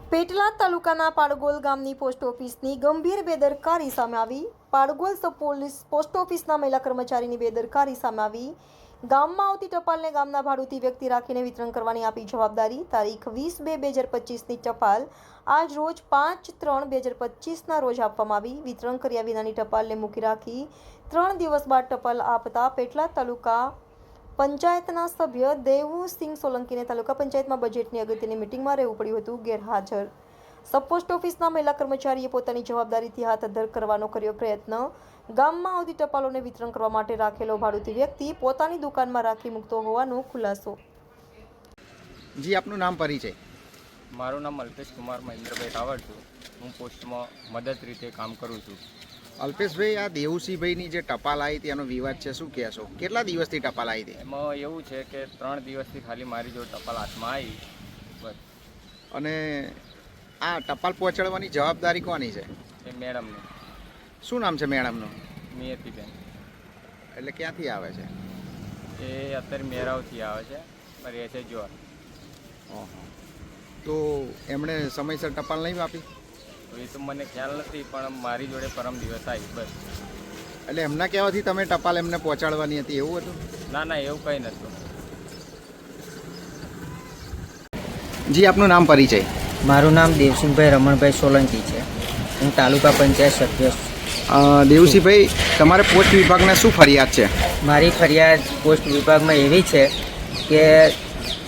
પેટલાદ તાલુકાના પાડગોલ ગામની પોસ્ટ ઓફિસની ગંભીર બેદરકારી સામે આવી. પાડગોલ સબ પોલીસ પોસ્ટ ઓફિસના મહિલા કર્મચારીની બેદરકારી સામે આવી. ગામમાં આવતી ટપાલને ગામના ભાડુતી વ્યક્તિ રાખીને વિતરણ કરવાની આપી જવાબદારી. તારીખ 20/2/2025ની ટપાલ આજ રોજ 5/3/2025ના રોજ આપવામાં આવી. વિતરણ કર્યા વિનાની ટપાલને મૂકી રાખી 3 દિવસ બાદ ટપાલ આપતા પેટલાદ તાલુકા પંચાયતના સભ્ય દેવુસિંહ સોલંકીને તાલુકા પંચાયતમાં બજેટની અગત્યની મિટિંગમાં રહેવું પડ્યું હતું. ગેરહાજર સબ પોસ્ટ ઓફિસના મહિલા કર્મચારીએ પોતાની જવાબદારીથી હાથ અધ્ધર કરવાનો કર્યો પ્રયત્ન. ગામમાં આવતી ટપાલોને વિતરણ કરવા માટે રાખેલો ભાડુતી વ્યક્તિ પોતાની દુકાનમાં રાખી મૂકતો હોવાનો ખુલાસો. જી, આપનું નામ પરિચય? મારું નામ અલ્પેશ કુમાર મહેન્દ્રભાઈ રાવળ છું. હું પોસ્ટમાં મદદ રીતે કામ કરું છું. અલ્પેશભાઈ, આ દેવુસિંહભાઈની જે ટપાલ આવી હતી એનો વિવાદ છે, શું કહેશો? કેટલા દિવસથી ટપાલ આવી હતી? એમાં એવું છે કે 3 દિવસથી ખાલી મારી જોડે ટપાલ હાથમાં આવી બસ. અને આ ટપાલ પહોંચાડવાની જવાબદારી કોની છે? એ મેડમની. શું નામ છે મેડમનું? મિયતીબેન. એટલે ક્યાંથી આવે છે? એ અત્યારે મેરાવથી આવે છે, રહે છે જોર. તો એમણે સમયસર ટપાલ નહીં આપી? તો એ તો મને ખ્યાલ નથી, પણ મારી જોડે પરમ દિવસ આવી બસ. એટલે એમના કહેવાથી તમે ટપાલ એમને પહોંચાડવાની હતી, એવું હતું? ના, એવું કંઈ નહોતું. જી, આપનું નામ પરિચય? મારું નામ દેવસિંહભાઈ રમણભાઈ સોલંકી છે. હું તાલુકા પંચાયત સભ્ય છું. દેવસિંહભાઈ, તમારે પોસ્ટ વિભાગને શું ફરિયાદ છે? મારી ફરિયાદ પોસ્ટ વિભાગમાં એવી છે કે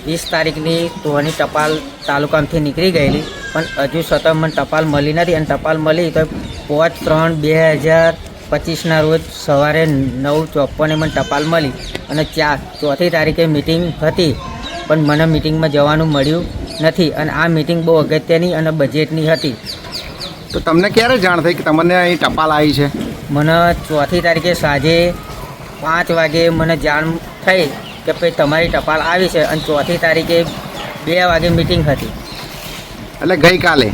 20 તારીખની તોની ટપાલ તાલુકામાંથી નીકળી ગયેલી, પણ હજુ સતત મને ટપાલ મળી નથી. અને ટપાલ મળી તો 5/3/2025ના રોજ સવારે 9:54 મને ટપાલ મળી. અને 4 તારીખે મિટિંગ હતી, પણ મને મિટિંગમાં જવાનું મળ્યું નથી. અને આ મિટિંગ બહુ અગત્યની અને બજેટની હતી. તો તમને ક્યારે જાણ થઈ કે તમને અહીં ટપાલ આવી છે? મને 4 તારીખે સાંજે 5 વાગે મને જાણ થઈ કે ભાઈ તમારી ટપાલ આવી છે. અને 4 તારીખે 2 વાગે મિટિંગ હતી. એટલે ગઈકાલે?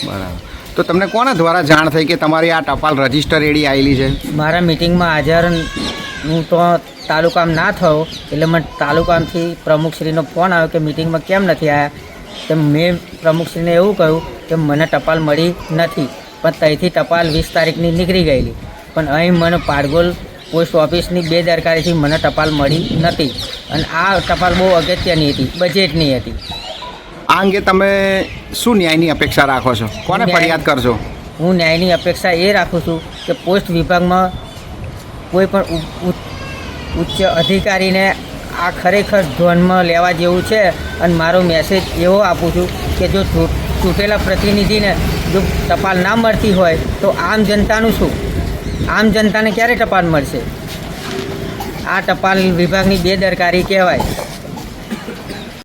બરાબર. તો તમને કોના દ્વારા જાણ થઈ કે તમારી આ ટપાલ રજીસ્ટર એડી આવેલી છે? મારા મિટિંગમાં હાજર હું તો તાલુકામાં ના થયો, એટલે મને તાલુકામાંથી પ્રમુખશ્રીનો ફોન આવ્યો કે મિટિંગમાં કેમ નથી આવ્યા. તો મેં પ્રમુખશ્રીને એવું કહ્યું કે મને ટપાલ મળી નથી, પણ ત્યાંથી ટપાલ 20 તારીખની નીકળી ગયેલી. પણ અહીં મને પાડગોલ પોસ્ટ ઓફિસની બેદરકારીથી મને ટપાલ મળી નથી. અને આ ટપાલ બહુ અગત્યની હતી, બજેટની હતી. આ અંગે તમે શું ન્યાયની અપેક્ષા રાખો છો? કોને ફરિયાદ કરશો? હું ન્યાયની અપેક્ષા એ રાખું છું કે પોસ્ટ વિભાગમાં કોઈ પણ ઉચ્ચ અધિકારીને આ ખરેખર ધ્યાનમાં લેવા જેવું છે. અને મારો મેસેજ એવો આપું છું કે જો ચૂંટેલા પ્રતિનિધિને જો ટપાલ ના મળતી હોય તો આમ જનતાનું શું? આમ જનતાને ક્યારે ટપાલ મળશે? આ ટપાલ વિભાગની બેદરકારી કહેવાય.